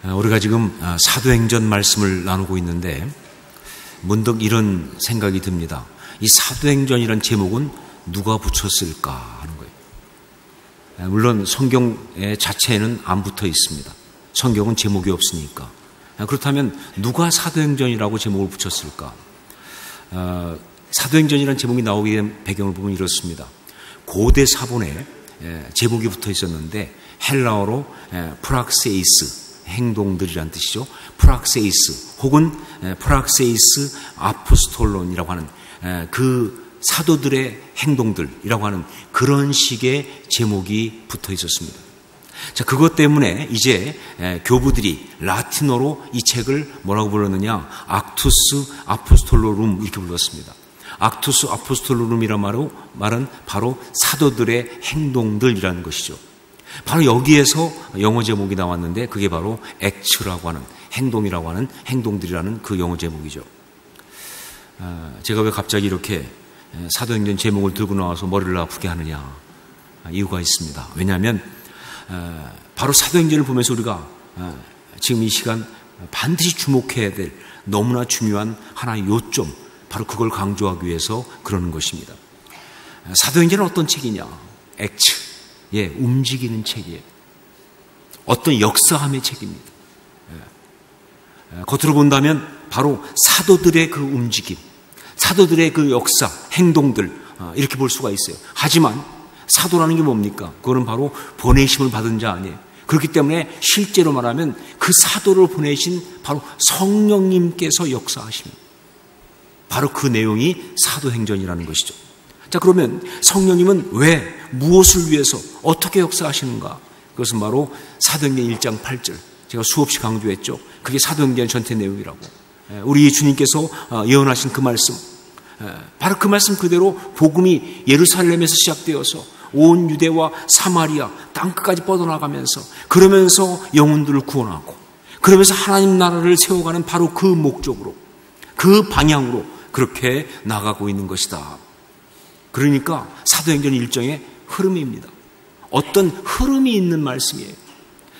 우리가 지금 사도행전 말씀을 나누고 있는데 문득 이런 생각이 듭니다. 이 사도행전이라는 제목은 누가 붙였을까 하는 거예요. 물론 성경 자체에는 안 붙어 있습니다. 성경은 제목이 없으니까. 그렇다면 누가 사도행전이라고 제목을 붙였을까? 사도행전이라는 제목이 나오게 된 배경을 보면 이렇습니다. 고대 사본에 제목이 붙어 있었는데 헬라어로 프락세이스, 행동들이란 뜻이죠. 프락세이스 혹은 프락세이스 아포스톨론이라고 하는 그 사도들의 행동들이라고 하는 그런 식의 제목이 붙어 있었습니다. 자, 그것 때문에 이제 교부들이 라틴어로 이 책을 뭐라고 불렀느냐? 악투스 아포스톨로룸 이렇게 불렀습니다. 악투스 아포스톨로룸이란 말은 바로 사도들의 행동들이라는 것이죠. 바로 여기에서 영어 제목이 나왔는데 그게 바로 액츠라고 하는 행동이라고 하는 행동들이라는 그 영어 제목이죠. 제가 왜 갑자기 이렇게 사도행전 제목을 들고 나와서 머리를 아프게 하느냐? 이유가 있습니다. 왜냐하면 바로 사도행전을 보면서 우리가 지금 이 시간 반드시 주목해야 될 너무나 중요한 하나의 요점, 바로 그걸 강조하기 위해서 그러는 것입니다. 사도행전은 어떤 책이냐? 액츠, 움직이는 책이에요. 어떤 역사함의 책입니다. 겉으로 본다면 바로 사도들의 그 움직임, 사도들의 그 역사, 행동들 이렇게 볼 수가 있어요. 하지만 사도라는 게 뭡니까? 그거는 바로 보내심을 받은 자 아니에요. 그렇기 때문에 실제로 말하면 그 사도를 보내신 바로 성령님께서 역사하십니다. 바로 그 내용이 사도행전이라는 것이죠. 자, 그러면 성령님은 왜, 무엇을 위해서, 어떻게 역사하시는가? 그것은 바로 사도행전 1장 8절. 제가 수없이 강조했죠. 그게 사도행전 전체 내용이라고. 우리 주님께서 예언하신 그 말씀. 바로 그 말씀 그대로 복음이 예루살렘에서 시작되어서 온 유대와 사마리아 땅끝까지 뻗어나가면서 그러면서 영혼들을 구원하고 그러면서 하나님 나라를 세워가는 바로 그 목적으로, 그 방향으로 그렇게 나가고 있는 것이다. 그러니까 사도행전 일정의 흐름입니다. 어떤 흐름이 있는 말씀이에요.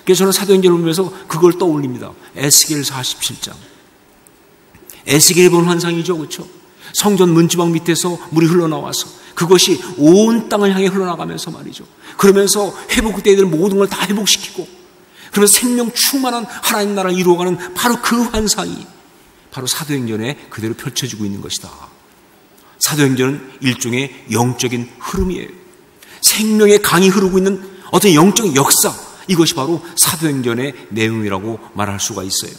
그래서 저는 사도행전을 보면서 그걸 떠올립니다. 에스겔 47장. 에스겔이 본 환상이죠. 그렇죠? 성전 문지방 밑에서 물이 흘러나와서 그것이 온 땅을 향해 흘러나가면서 말이죠. 그러면서 회복되어야 모든 걸 다 회복시키고 그러면서 생명 충만한 하나님 나라를 이루어가는 바로 그 환상이 바로 사도행전에 그대로 펼쳐지고 있는 것이다. 사도행전은 일종의 영적인 흐름이에요. 생명의 강이 흐르고 있는 어떤 영적인 역사, 이것이 바로 사도행전의 내용이라고 말할 수가 있어요.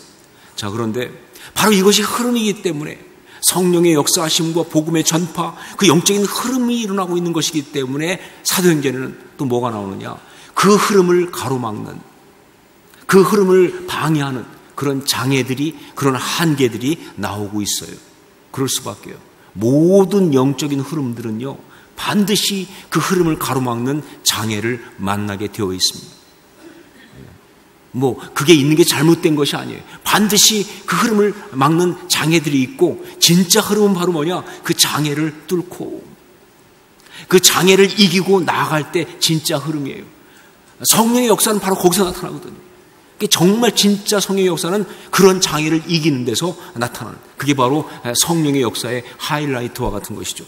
자, 그런데 바로 이것이 흐름이기 때문에 성령의 역사하심과 복음의 전파, 그 영적인 흐름이 일어나고 있는 것이기 때문에 사도행전에는 또 뭐가 나오느냐? 그 흐름을 가로막는, 그 흐름을 방해하는 그런 장애들이, 그런 한계들이 나오고 있어요. 그럴 수밖에요. 모든 영적인 흐름들은요, 반드시 그 흐름을 가로막는 장애를 만나게 되어 있습니다. 그게 있는 게 잘못된 것이 아니에요. 반드시 그 흐름을 막는 장애들이 있고, 진짜 흐름은 바로 뭐냐? 그 장애를 뚫고, 그 장애를 이기고 나아갈 때 진짜 흐름이에요. 성령의 역사는 바로 거기서 나타나거든요. 정말 진짜 성령의 역사는 그런 장애를 이기는 데서 나타나는, 그게 바로 성령의 역사의 하이라이트와 같은 것이죠.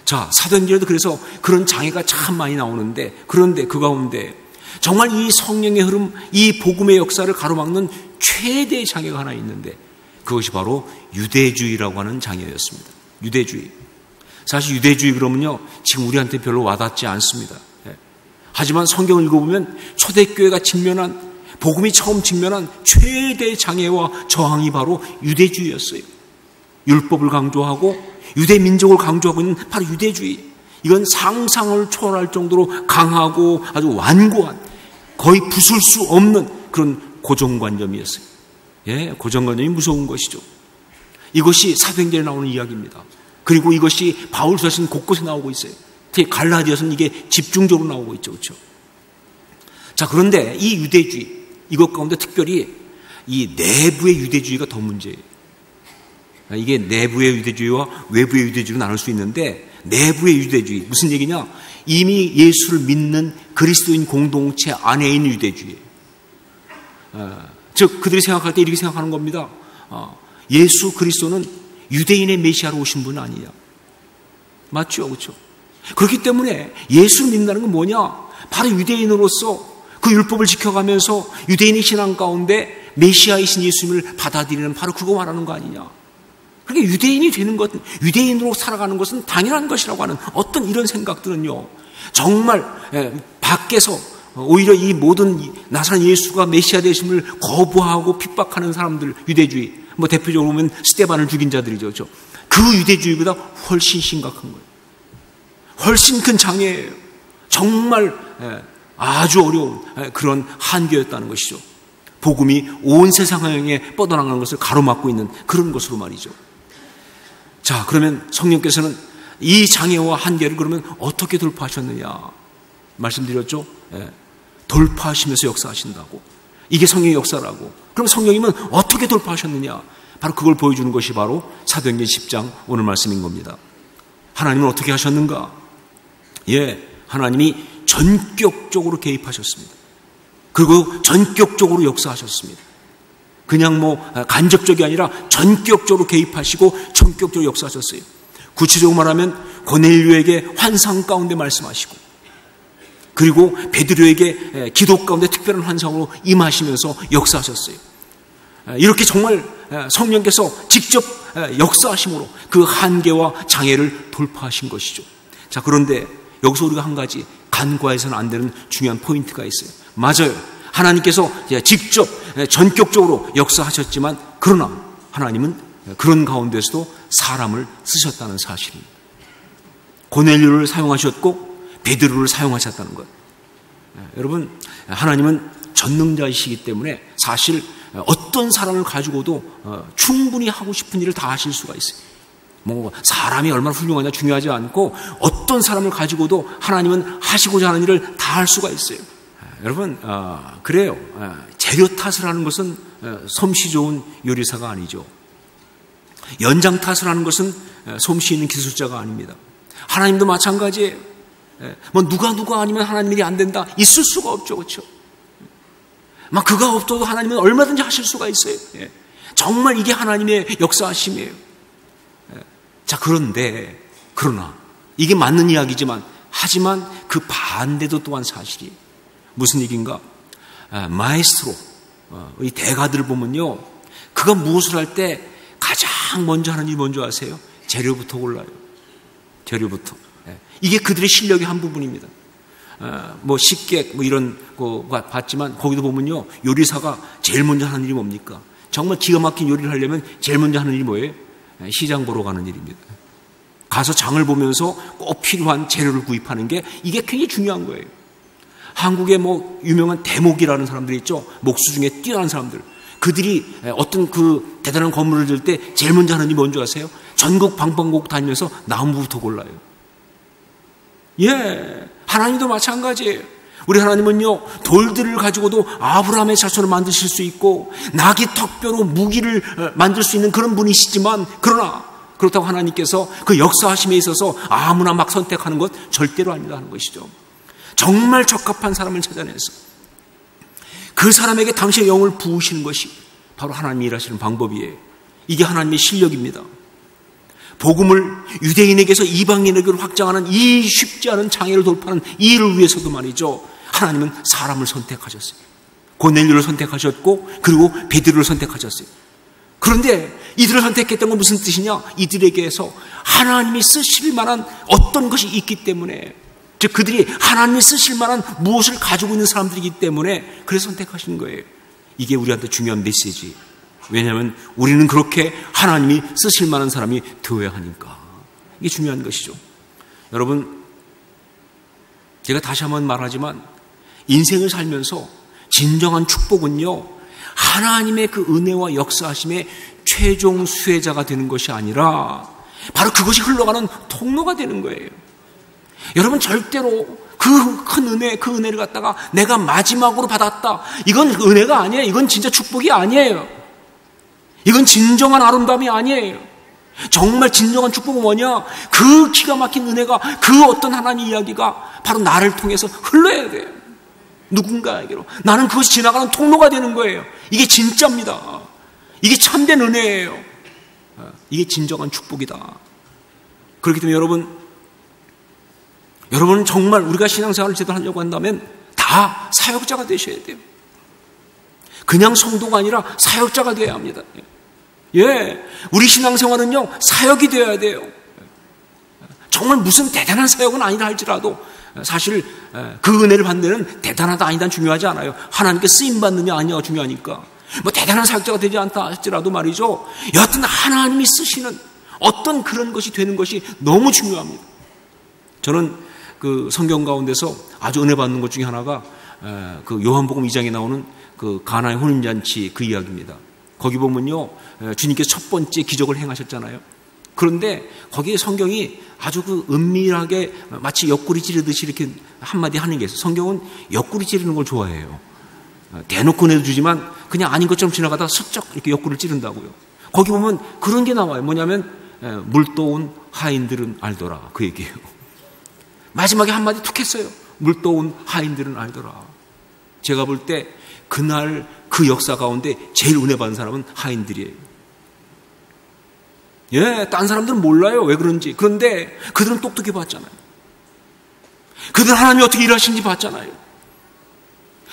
자, 사도행전에도 그래서 그런 장애가 참 많이 나오는데, 그런데 그 가운데 정말 이 성령의 흐름, 이 복음의 역사를 가로막는 최대의 장애가 하나 있는데 그것이 바로 유대주의라고 하는 장애였습니다. 유대주의. 사실 유대주의 그러면요, 지금 우리한테 별로 와닿지 않습니다. 하지만 성경을 읽어보면 초대교회가 직면한, 복음이 처음 직면한 최대의 장애와 저항이 바로 유대주의였어요. 율법을 강조하고 유대 민족을 강조하고 있는 바로 유대주의. 이건 상상을 초월할 정도로 강하고 아주 완고한, 거의 부술 수 없는 그런 고정관념이었어요. 고정관념이 무서운 것이죠. 이것이 사도행전에 나오는 이야기입니다. 그리고 이것이 바울 서신 곳곳에 나오고 있어요. 특히 갈라디아서는 이게 집중적으로 나오고 있죠. 그렇죠? 자, 그런데 이 유대주의, 이것 가운데 특별히 이 내부의 유대주의가 더 문제예요. 이게 내부의 유대주의와 외부의 유대주의로 나눌 수 있는데, 내부의 유대주의, 무슨 얘기냐? 이미 예수를 믿는 그리스도인 공동체 안에 있는 유대주의예요. 즉 그들이 생각할 때 이렇게 생각하는 겁니다. 예수 그리스도는 유대인의 메시아로 오신 분 아니냐. 맞죠? 그렇죠? 그렇기 때문에 예수를 믿는다는 건 뭐냐? 바로 유대인으로서 그 율법을 지켜가면서 유대인의 신앙 가운데 메시아이신 예수님을 받아들이는 바로 그거 말하는 거 아니냐. 그러니까 유대인이 되는 것, 유대인으로 살아가는 것은 당연한 것이라고 하는 어떤 이런 생각들은요, 정말 밖에서 오히려 이 모든 나사렛 예수가 메시아 되심을 거부하고 핍박하는 사람들, 유대주의, 뭐 대표적으로 보면 스데반을 죽인 자들이죠. 그렇죠? 그 유대주의보다 훨씬 심각한 거예요. 훨씬 큰 장애예요. 정말 아주 어려운 그런 한계였다는 것이죠. 복음이 온 세상에 뻗어나가는 것을 가로막고 있는 그런 것으로 말이죠. 자, 그러면 성령께서는 이 장애와 한계를 그러면 어떻게 돌파하셨느냐 말씀드렸죠. 돌파하시면서 역사하신다고. 이게 성령의 역사라고. 그럼 성령님은 어떻게 돌파하셨느냐, 바로 그걸 보여주는 것이 바로 사도행전 10장 오늘 말씀인 겁니다. 하나님은 어떻게 하셨는가? 하나님이 전격적으로 개입하셨습니다. 그리고 전격적으로 역사하셨습니다. 그냥 뭐 간접적이 아니라 전격적으로 개입하시고 전격적으로 역사하셨어요. 구체적으로 말하면 고넬료에게 환상 가운데 말씀하시고, 그리고 베드로에게 기도 가운데 특별한 환상으로 임하시면서 역사하셨어요. 이렇게 정말 성령께서 직접 역사하심으로 그 한계와 장애를 돌파하신 것이죠. 자, 그런데 여기서 우리가 한 가지 간과해서는 안 되는 중요한 포인트가 있어요. 맞아요. 하나님께서 직접 전격적으로 역사하셨지만, 그러나 하나님은 그런 가운데서도 사람을 쓰셨다는 사실입니다. 고넬료를 사용하셨고 베드로를 사용하셨다는 것. 여러분, 하나님은 전능자이시기 때문에 사실 어떤 사람을 가지고도 충분히 하고 싶은 일을 다 하실 수가 있어요. 뭐 사람이 얼마나 훌륭하냐 중요하지 않고, 어떤 사람을 가지고도 하나님은 하시고자 하는 일을 다 할 수가 있어요. 여러분, 그래요. 재료 탓을 하는 것은 솜씨 좋은 요리사가 아니죠. 연장 탓을 하는 것은 솜씨 있는 기술자가 아닙니다. 하나님도 마찬가지예요. 뭐 누가 아니면 하나님 일이 안 된다, 있을 수가 없죠. 그렇죠? 막 그가 없어도 하나님은 얼마든지 하실 수가 있어요. 정말 이게 하나님의 역사하심이에요. 자, 그러나 이게 맞는 이야기지만, 하지만 그 반대도 또한 사실이에요. 무슨 얘기인가? 마에스트로, 이 대가들을 보면요, 그가 무엇을 할 때 가장 먼저 하는 일이 뭔지 아세요? 재료부터 골라요. 재료부터. 이게 그들의 실력의 한 부분입니다. 뭐 식객 뭐 이런 거 봤지만, 거기도 보면요, 요리사가 제일 먼저 하는 일이 뭡니까? 정말 기가 막힌 요리를 하려면 제일 먼저 하는 일이 뭐예요? 시장 보러 가는 일입니다. 가서 장을 보면서 꼭 필요한 재료를 구입하는 게, 이게 굉장히 중요한 거예요. 한국에 뭐 유명한 대목이라는 사람들이 있죠. 목수 중에 뛰어난 사람들. 그들이 어떤 그 대단한 건물을 질 때 제일 먼저 하는 일이 뭔지 아세요? 전국 방방곡 다니면서 나무부터 골라요. 하나님도 마찬가지예요. 우리 하나님은요, 돌들을 가지고도 아브라함의 자손을 만드실 수 있고, 나귀 턱뼈로 무기를 만들 수 있는 그런 분이시지만, 그러나 그렇다고 하나님께서 그 역사하심에 있어서 아무나 막 선택하는 것 절대로 아니다 하는 것이죠. 정말 적합한 사람을 찾아내서 그 사람에게 당신의 영을 부으시는 것이 바로 하나님이 일하시는 방법이에요. 이게 하나님의 실력입니다. 복음을 유대인에게서 이방인에게로 확장하는 이 쉽지 않은 장애를 돌파하는 이 일을 위해서도 말이죠, 하나님은 사람을 선택하셨어요. 고넬료를 선택하셨고, 그리고 베드로를 선택하셨어요. 그런데 이들을 선택했던 건 무슨 뜻이냐? 이들에게서 하나님이 쓰실 만한 어떤 것이 있기 때문에, 즉 그들이 하나님이 쓰실 만한 무엇을 가지고 있는 사람들이기 때문에 그래서 선택하신 거예요. 이게 우리한테 중요한 메시지. 왜냐하면 우리는 그렇게 하나님이 쓰실 만한 사람이 되어야 하니까. 이게 중요한 것이죠. 여러분, 제가 다시 한번 말하지만, 인생을 살면서 진정한 축복은요, 하나님의 그 은혜와 역사하심의 최종 수혜자가 되는 것이 아니라 바로 그것이 흘러가는 통로가 되는 거예요. 여러분, 절대로 그 큰 은혜, 그 은혜를 갖다가 내가 마지막으로 받았다, 이건 은혜가 아니에요. 이건 진짜 축복이 아니에요. 이건 진정한 아름다움이 아니에요. 정말 진정한 축복은 뭐냐? 그 기가 막힌 은혜가, 그 어떤 하나님 이야기가 바로 나를 통해서 흘러야 돼요. 누군가에게로. 나는 그것이 지나가는 통로가 되는 거예요. 이게 진짜입니다. 이게 참된 은혜예요. 이게 진정한 축복이다. 그렇기 때문에 여러분은 정말 우리가 신앙생활을 제대로 하려고 한다면 다 사역자가 되셔야 돼요. 그냥 성도가 아니라 사역자가 되어야 합니다. 예, 우리 신앙생활은요, 사역이 되어야 돼요. 정말 무슨 대단한 사역은 아니라 할지라도 사실 그 은혜를 받는 데는 대단하다 아니다 중요하지 않아요. 하나님께 쓰임받느냐 아니냐가 중요하니까. 뭐 대단한 사역자가 되지 않다 할지라도 말이죠, 여하튼 하나님이 쓰시는 어떤 그런 것이 되는 것이 너무 중요합니다. 저는 그 성경 가운데서 아주 은혜 받는 것 중에 하나가 그 요한복음 2장에 나오는 그 가나의 혼인잔치 그 이야기입니다. 거기 보면요, 주님께서 첫 번째 기적을 행하셨잖아요. 그런데 거기에 성경이 아주 그 은밀하게 마치 옆구리 찌르듯이 이렇게 한마디 하는 게 있어요. 성경은 옆구리 찌르는 걸 좋아해요. 대놓고 내주지만 그냥 아닌 것처럼 지나가다 슬쩍 이렇게 옆구리를 찌른다고요. 거기 보면 그런 게 나와요. 뭐냐면 물도온 하인들은 알더라, 그 얘기예요. 마지막에 한마디 툭 했어요. 물도온 하인들은 알더라. 제가 볼 때 그날 그 역사 가운데 제일 은혜 받은 사람은 하인들이에요. 예, 딴 사람들은 몰라요, 왜 그런지. 그런데 그들은 똑똑히 봤잖아요. 그들은 하나님이 어떻게 일하시는지 봤잖아요.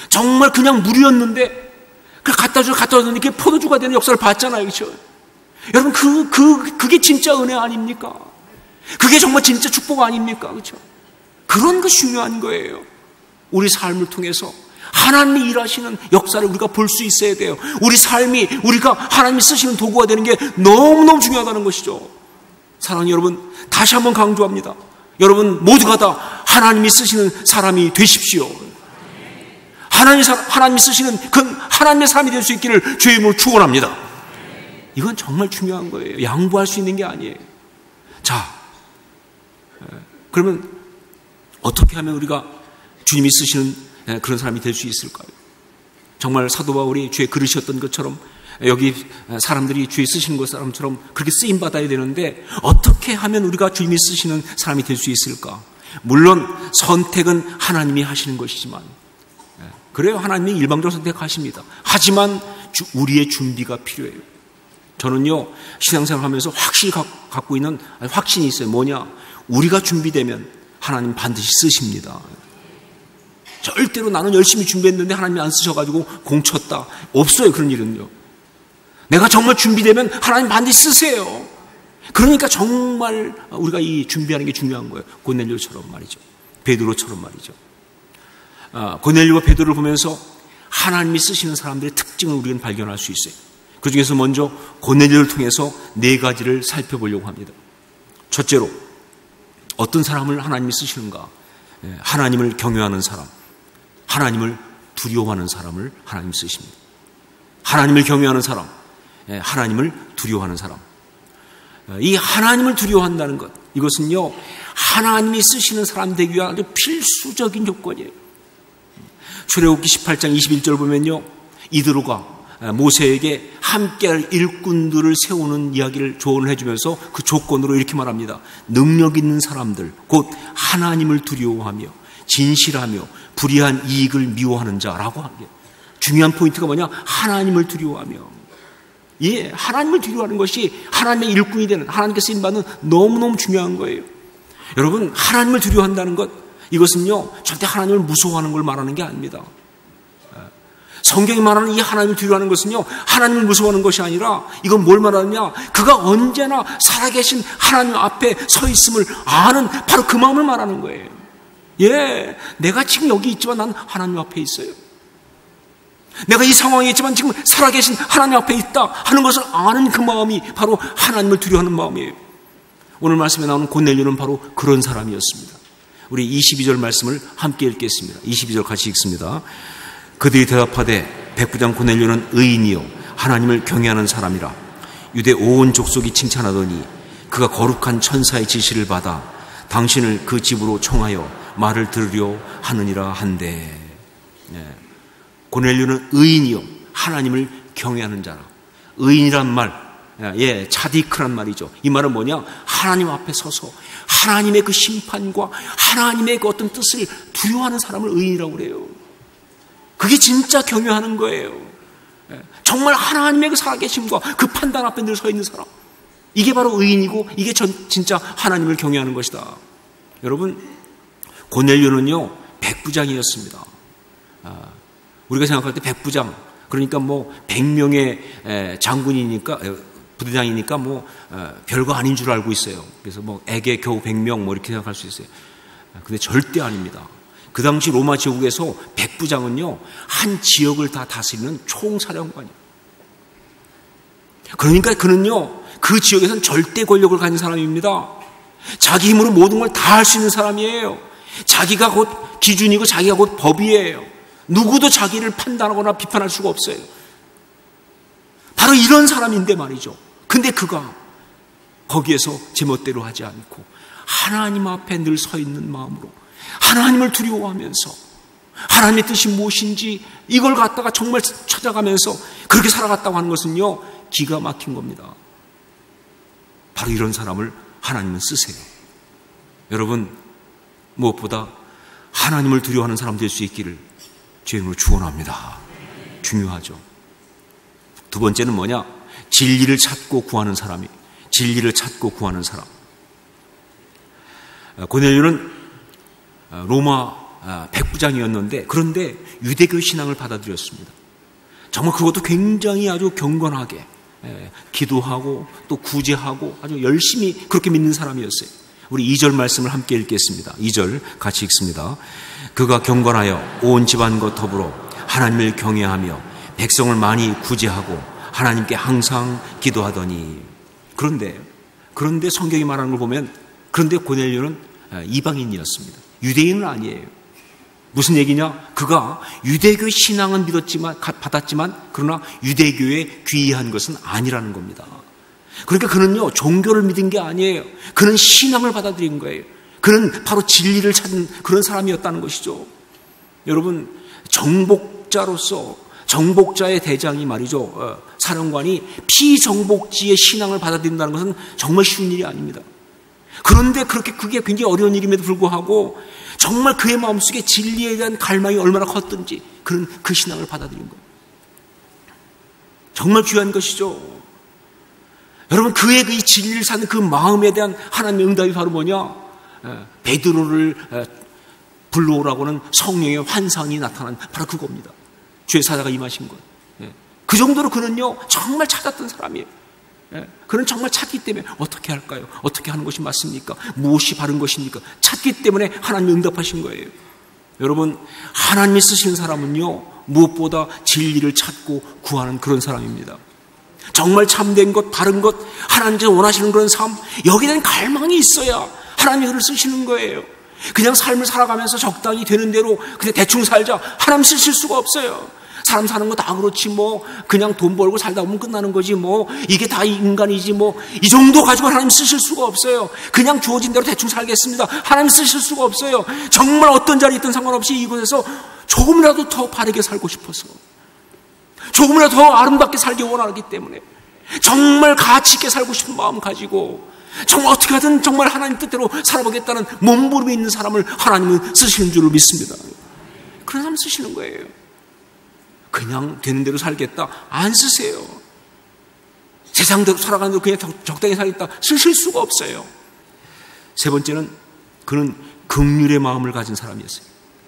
정말 그냥 물이었는데 갖다 줬는데 그게 포도주가 되는 역사를 봤잖아요. 그렇죠? 여러분, 그게 진짜 은혜 아닙니까? 그게 정말 진짜 축복 아닙니까? 그렇죠? 그런 것이 중요한 거예요. 우리 삶을 통해서 하나님이 일하시는 역사를 우리가 볼 수 있어야 돼요. 우리 삶이, 우리가 하나님이 쓰시는 도구가 되는 게 너무너무 중요하다는 것이죠. 사랑하는 여러분, 다시 한번 강조합니다. 여러분 모두가 다 하나님이 쓰시는 사람이 되십시오. 하나님이 쓰시는 그 하나님의 사람이 될 수 있기를 주의 이름으로 축원합니다. 이건 정말 중요한 거예요. 양보할 수 있는 게 아니에요. 자, 그러면 어떻게 하면 우리가 주님이 쓰시는 그런 사람이 될 수 있을까요? 정말 사도 바울이 주의 그릇이었던 것처럼 여기 사람들이 주의 쓰시는 것 사람처럼 그렇게 쓰임받아야 되는데 어떻게 하면 우리가 주님이 쓰시는 사람이 될 수 있을까? 물론 선택은 하나님이 하시는 것이지만, 그래요, 하나님이 일방적으로 선택하십니다. 하지만 우리의 준비가 필요해요. 저는요, 신앙생활 하면서 확실히 갖고 있는 확신이 있어요. 뭐냐? 우리가 준비되면 하나님 반드시 쓰십니다. 절대로 나는 열심히 준비했는데 하나님이 안 쓰셔가지고 공쳤다, 없어요. 그런 일은요. 내가 정말 준비되면 하나님 반드시 쓰세요. 그러니까 정말 우리가 이 준비하는 게 중요한 거예요. 고넬료처럼 말이죠. 베드로처럼 말이죠. 고넬료와 베드로를 보면서 하나님이 쓰시는 사람들의 특징을 우리는 발견할 수 있어요. 그 중에서 먼저 고넬료를 통해서 4가지를 살펴보려고 합니다. 첫째로, 어떤 사람을 하나님이 쓰시는가? 하나님을 경외하는 사람, 하나님을 두려워하는 사람을 하나님이 쓰십니다. 하나님을 경외하는 사람, 하나님을 두려워하는 사람. 이 하나님을 두려워한다는 것, 이것은요, 하나님이 쓰시는 사람 되기 위한 아주 필수적인 조건이에요. 출애굽기 18장 21절 보면요, 이드로가 모세에게 함께할 일꾼들을 세우는 이야기를 조언을 해주면서 그 조건으로 이렇게 말합니다. 능력 있는 사람들, 곧 하나님을 두려워하며 진실하며 불의한 이익을 미워하는 자라고 하게. 중요한 포인트가 뭐냐? 하나님을 두려워하며. 예, 하나님을 두려워하는 것이 하나님의 일꾼이 되는, 하나님께 쓰임받는 너무너무 중요한 거예요. 여러분, 하나님을 두려워한다는 것, 이것은요, 절대 하나님을 무서워하는 걸 말하는 게 아닙니다. 성경이 말하는 이 하나님을 두려워하는 것은요, 하나님을 무서워하는 것이 아니라 이건 뭘 말하느냐? 그가 언제나 살아계신 하나님 앞에 서 있음을 아는 바로 그 마음을 말하는 거예요. 예, 내가 지금 여기 있지만 난 하나님 앞에 있어요. 내가 이 상황에 있지만 지금 살아계신 하나님 앞에 있다 하는 것을 아는 그 마음이 바로 하나님을 두려워하는 마음이에요. 오늘 말씀에 나오는 고넬료는 바로 그런 사람이었습니다. 우리 22절 말씀을 함께 읽겠습니다. 22절 같이 읽습니다. 그들이 대답하되 백부장 고넬료는 의인이요 하나님을 경외하는 사람이라. 유대 온 족속이 칭찬하더니 그가 거룩한 천사의 지시를 받아 당신을 그 집으로 청하여 말을 들으려 하느니라 한데. 고넬료는 의인이요 하나님을 경외하는 자라. 의인이란 말, 예, 차디크란 말이죠. 이 말은 뭐냐? 하나님 앞에 서서 하나님의 그 심판과 하나님의 그 어떤 뜻을 두려워하는 사람을 의인이라고 그래요. 그게 진짜 경외하는 거예요. 정말 하나님의 그 살아계심과 그 판단 앞에 늘 서 있는 사람. 이게 바로 의인이고 이게 진짜 하나님을 경외하는 것이다. 여러분, 고넬료는요 백부장이었습니다. 우리가 생각할 때 백부장, 그러니까 뭐 100명의 장군이니까, 부대장이니까 뭐 별거 아닌 줄 알고 있어요. 그래서 뭐 애게 겨우 100명 뭐 이렇게 생각할 수 있어요. 근데 절대 아닙니다. 그 당시 로마 제국에서 백부장은요 한 지역을 다 다스리는 총사령관이에요. 그러니까 그는요 그 지역에서는 절대 권력을 가진 사람입니다. 자기 힘으로 모든 걸 다 할 수 있는 사람이에요. 자기가 곧 기준이고 자기가 곧 법이에요. 누구도 자기를 판단하거나 비판할 수가 없어요. 바로 이런 사람인데 말이죠. 근데 그가 거기에서 제멋대로 하지 않고 하나님 앞에 늘 서 있는 마음으로 하나님을 두려워하면서 하나님의 뜻이 무엇인지 이걸 갖다가 정말 찾아가면서 그렇게 살아갔다고 하는 것은요 기가 막힌 겁니다. 바로 이런 사람을 하나님은 쓰세요. 여러분, 무엇보다 하나님을 두려워하는 사람 될 수 있기를 주의 이름으로 축원합니다. 중요하죠. 두 번째는 뭐냐? 진리를 찾고 구하는 사람이, 진리를 찾고 구하는 사람. 고넬료는 로마 백부장이었는데, 그런데 유대교 신앙을 받아들였습니다. 정말 그것도 굉장히 아주 경건하게 기도하고 또 구제하고 아주 열심히 그렇게 믿는 사람이었어요. 우리 2절 말씀을 함께 읽겠습니다. 2절 같이 읽습니다. 그가 경건하여 온 집안과 더불어 하나님을 경외하며 백성을 많이 구제하고 하나님께 항상 기도하더니. 그런데 성경이 말하는 걸 보면, 그런데 고넬료는 이방인이었습니다. 유대인은 아니에요. 무슨 얘기냐? 그가 유대교 신앙은 받았지만 그러나 유대교에 귀의한 것은 아니라는 겁니다. 그러니까 그는요 종교를 믿은 게 아니에요. 그는 신앙을 받아들인 거예요. 그는 바로 진리를 찾은 그런 사람이었다는 것이죠. 여러분, 정복자의 대장이 말이죠, 사령관이 피정복지의 신앙을 받아들인다는 것은 정말 쉬운 일이 아닙니다. 그런데 그게 굉장히 어려운 일임에도 불구하고 정말 그의 마음속에 진리에 대한 갈망이 얼마나 컸든지 그는 그 신앙을 받아들인 거예요. 정말 귀한 것이죠. 여러분, 그의 그 진리를 사는 그 마음에 대한 하나님의 응답이 바로 뭐냐? 베드로를 불러오라고는 성령의 환상이 나타난 바로 그겁니다. 주의 사자가 임하신 것. 그 정도로 그는요 정말 찾았던 사람이에요. 그는 정말 찾기 때문에 어떻게 할까요? 어떻게 하는 것이 맞습니까? 무엇이 바른 것입니까? 찾기 때문에 하나님이 응답하신 거예요. 여러분, 하나님이 쓰시는 사람은요 무엇보다 진리를 찾고 구하는 그런 사람입니다. 정말 참된 것, 바른 것, 하나님께서 원하시는 그런 삶, 여기에 대한 갈망이 있어야 하나님이 그를 쓰시는 거예요. 그냥 삶을 살아가면서 적당히 되는 대로 그냥 대충 살자, 하나님 쓰실 수가 없어요. 사람 사는 거 다 그렇지 뭐 그냥 돈 벌고 살다 보면 끝나는 거지 뭐 이게 다 인간이지 뭐 이 정도 가지고 하나님 쓰실 수가 없어요. 그냥 주어진 대로 대충 살겠습니다. 하나님 쓰실 수가 없어요. 정말 어떤 자리에 있든 상관없이 이곳에서 조금이라도 더 바르게 살고 싶어서, 조금이라도 더 아름답게 살기 원하기 때문에, 정말 가치 있게 살고 싶은 마음 가지고 정말 어떻게 하든 정말 하나님 뜻대로 살아보겠다는 몸부림이 있는 사람을 하나님은 쓰시는 줄을 믿습니다. 그런 사람 쓰시는 거예요. 그냥 되는 대로 살겠다, 안 쓰세요. 세상대로 살아가는 대로 그냥 적당히 살겠다, 쓰실 수가 없어요. 세 번째는 그는 긍휼의 마음을 가진 사람이었어요.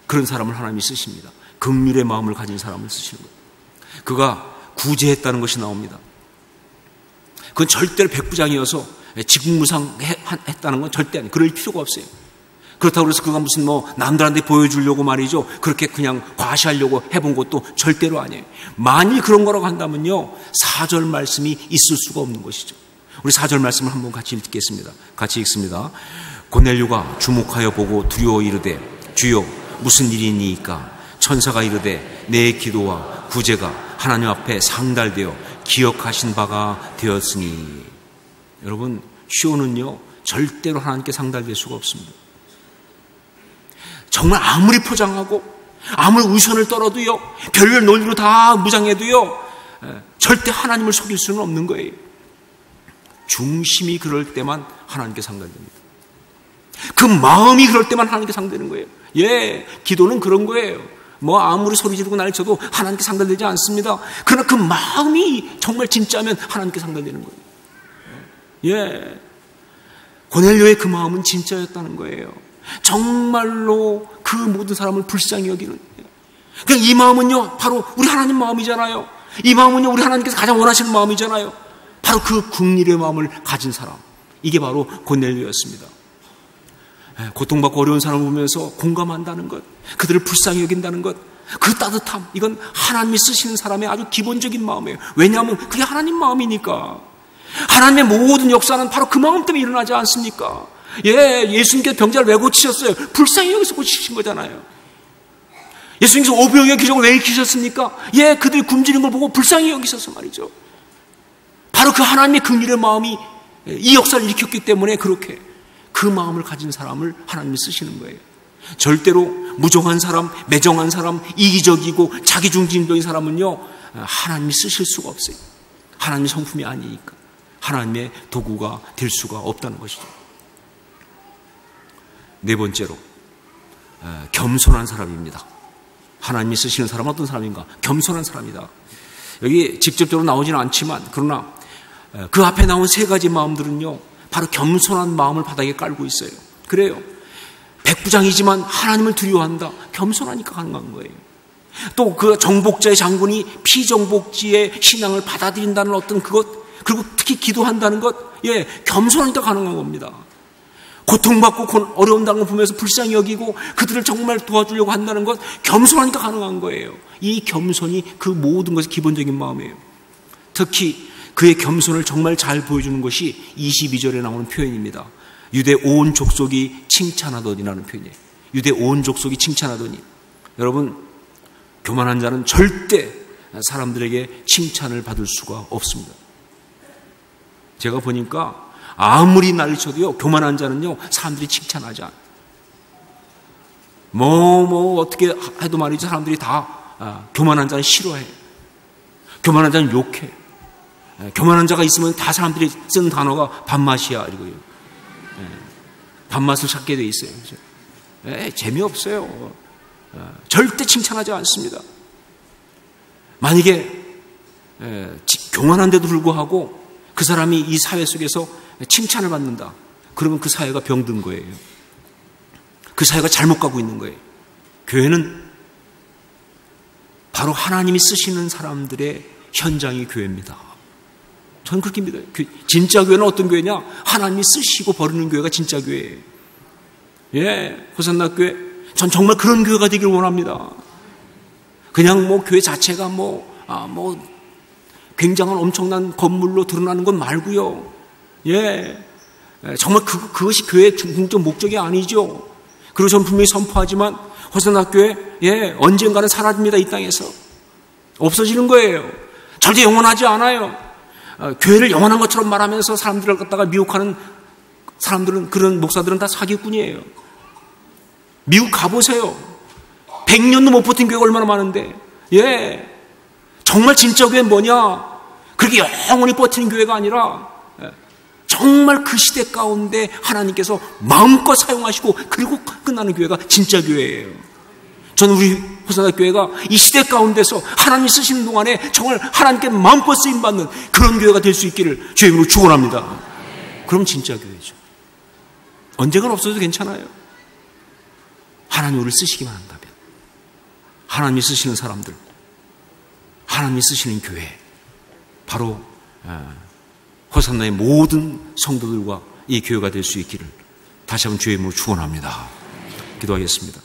그런 사람을 하나님이 쓰십니다. 긍휼의 마음을 가진 사람을 쓰시는 거예요. 그가 구제했다는 것이 나옵니다. 그건 절대로 백부장이어서 직무상했다는 건 절대 아니에요. 그럴 필요가 없어요. 그렇다고 해서 그가 무슨 뭐 남들한테 보여주려고 말이죠, 그렇게 그냥 과시하려고 해본 것도 절대로 아니에요. 만일 그런 거라고 한다면요 4절 말씀이 있을 수가 없는 것이죠. 우리 4절 말씀을 한번 같이 읽겠습니다. 같이 읽습니다. 고넬료가 주목하여 보고 두려워 이르되 주여 무슨 일이니까? 천사가 이르되 내 기도와 구제가 하나님 앞에 상달되어 기억하신 바가 되었으니. 여러분, 시온은요 절대로 하나님께 상달될 수가 없습니다. 정말 아무리 포장하고 아무리 위선을 떨어도요, 별별 논리로 다 무장해도요 절대 하나님을 속일 수는 없는 거예요. 중심이 그럴 때만 하나님께 상달됩니다. 그 마음이 그럴 때만 하나님께 상달되는 거예요. 예, 기도는 그런 거예요. 뭐 아무리 소리 지르고 난리 쳐도 하나님께 상달되지 않습니다. 그러나 그 마음이 정말 진짜면 하나님께 상달되는 거예요. 예, 고넬료의 그 마음은 진짜였다는 거예요. 정말로 그 모든 사람을 불쌍히 여기는. 그러니까 이 마음은요, 바로 우리 하나님 마음이잖아요. 이 마음은요, 우리 하나님께서 가장 원하시는 마음이잖아요. 바로 그 긍휼의 마음을 가진 사람, 이게 바로 고넬료였습니다. 고통받고 어려운 사람을 보면서 공감한다는 것, 그들을 불쌍히 여긴다는 것, 그 따뜻함, 이건 하나님이 쓰시는 사람의 아주 기본적인 마음이에요. 왜냐하면 그게 하나님 마음이니까. 하나님의 모든 역사는 바로 그 마음 때문에 일어나지 않습니까? 예, 예수님께서 병자를 왜 고치셨어요? 불쌍히 여기서 고치신 거잖아요. 예수님께서 오병이어 기적을 왜 일으키셨습니까? 예, 그들이 굶주린 걸 보고 불쌍히 여기셔서 말이죠. 바로 그 하나님의 긍휼의 마음이 이 역사를 일으켰기 때문에 그렇게 그 마음을 가진 사람을 하나님이 쓰시는 거예요. 절대로 무정한 사람, 매정한 사람, 이기적이고 자기중심적인 사람은요, 하나님이 쓰실 수가 없어요. 하나님의 성품이 아니니까 하나님의 도구가 될 수가 없다는 것이죠. 네 번째로 겸손한 사람입니다. 하나님이 쓰시는 사람은 어떤 사람인가? 겸손한 사람이다. 여기 직접적으로 나오지는 않지만 그러나 그 앞에 나온 세 가지 마음들은요, 바로 겸손한 마음을 바닥에 깔고 있어요. 그래요. 백부장이지만 하나님을 두려워한다. 겸손하니까 가능한 거예요. 또 그 정복자의 장군이 피정복지의 신앙을 받아들인다는 어떤 그것, 그리고 특히 기도한다는 것, 예, 겸손하니까 가능한 겁니다. 고통받고 어려운다는 걸 보면서 불쌍히 여기고 그들을 정말 도와주려고 한다는 것, 겸손하니까 가능한 거예요. 이 겸손이 그 모든 것의 기본적인 마음이에요. 특히 그의 겸손을 정말 잘 보여주는 것이 22절에 나오는 표현입니다. 유대 온 족속이 칭찬하더니라는 표현이에요. 유대 온 족속이 칭찬하더니. 여러분, 교만한 자는 절대 사람들에게 칭찬을 받을 수가 없습니다. 제가 보니까 아무리 난리쳐도요, 교만한 자는요, 사람들이 칭찬하지 않아요. 어떻게 해도 말이죠, 사람들이 다 교만한 자는 싫어해. 교만한 자는 욕해. 교만한 자가 있으면 다 사람들이 쓰는 단어가 밥맛이야, 이러고요. 밥맛을 찾게 돼 있어요. 재미없어요. 절대 칭찬하지 않습니다. 만약에 교만한데도 불구하고 그 사람이 이 사회 속에서 칭찬을 받는다, 그러면 그 사회가 병든 거예요. 그 사회가 잘못 가고 있는 거예요. 교회는 바로 하나님이 쓰시는 사람들의 현장이 교회입니다. 저는 그렇게 믿어요. 진짜 교회는 어떤 교회냐? 하나님이 쓰시고 버리는 교회가 진짜 교회예요. 예, 호산나 교회, 전 정말 그런 교회가 되길 원합니다. 그냥 교회 자체가 굉장한 엄청난 건물로 드러나는 것 말고요. 예, 정말 그것이 교회의 궁극적 목적이 아니죠. 그리고 저는 분명히 선포하지만 호산나 교회, 예, 언젠가는 사라집니다. 이 땅에서 없어지는 거예요. 절대 영원하지 않아요. 교회를 영원한 것처럼 말하면서 사람들을 갖다가 미혹하는 사람들은, 그런 목사들은 다 사기꾼이에요. 미국 가보세요. 100년도 못 버틴 교회가 얼마나 많은데, 예, 정말 진짜 교회는 뭐냐? 그렇게 영원히 버티는 교회가 아니라 정말 그 시대 가운데 하나님께서 마음껏 사용하시고 그리고 끝나는 교회가 진짜 교회예요. 저는 우리 호산나 교회가 이 시대 가운데서 하나님이 쓰시는 동안에 정말 하나님께 마음껏 쓰임받는 그런 교회가 될 수 있기를 주의 이름으로 축원합니다. 그럼 진짜 교회죠. 언젠가는 없어도 괜찮아요. 하나님이 우리를 쓰시기만 한다면. 하나님이 쓰시는 사람들, 하나님이 쓰시는 교회, 바로 호산나의 모든 성도들과 이 교회가 될 수 있기를 다시 한번 주의 이름으로 축원합니다. 기도하겠습니다.